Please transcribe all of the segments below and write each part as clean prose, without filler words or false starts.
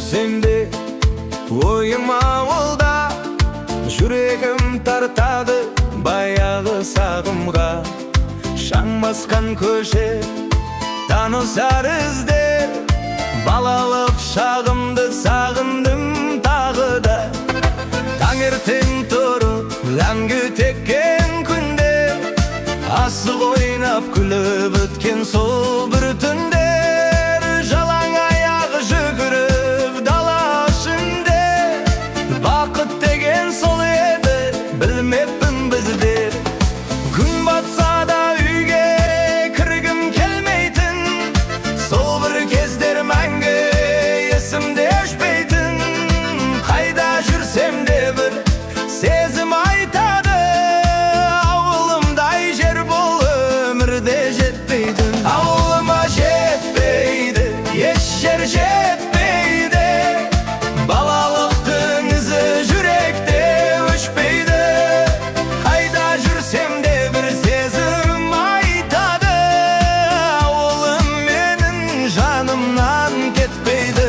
Sende oyum avulda, yüregim tartады баягы сагымга. Шаң баскан көше, танысар издер, балалык шагымды сагындым тагы да. Таңертең туруп ләңгү теккен күндер, асык ойнап күлүп өткен сол бір түндер. Жалаң аяк жүгүрүп дала ішінде, бакыт деген сол еді, билмеппин биздер. Күн батса да үйге кіргім келмейтін, сол бір кездер мәңгі есімде өшпейтін. Қайда жүрсем де бір сезім айтады, ауылымдай жер бұл өмірде жетпейтін. Ауылыма жетпейді, еш жер жетпейді, балалықтың ізі жүректе өшпейді. Қайда жүрсем де бір сезім айтады, ауылым менің жанымнан кетпейді.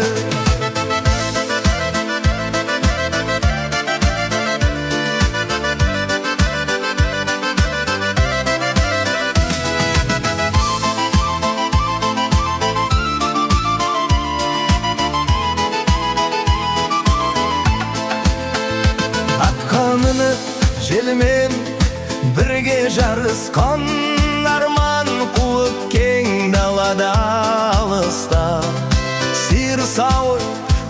Атқа мініп желмен бірге жарысқан, арман қуып кең далада алыста. Сиыр сауып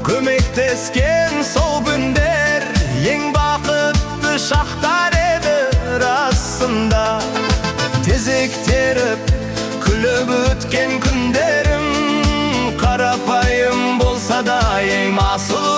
көмектескен сол күндер, ең бақытты шақтар еді расында. Тезек теріп күліп өткен күндерім, қарапайым болса да ең асыл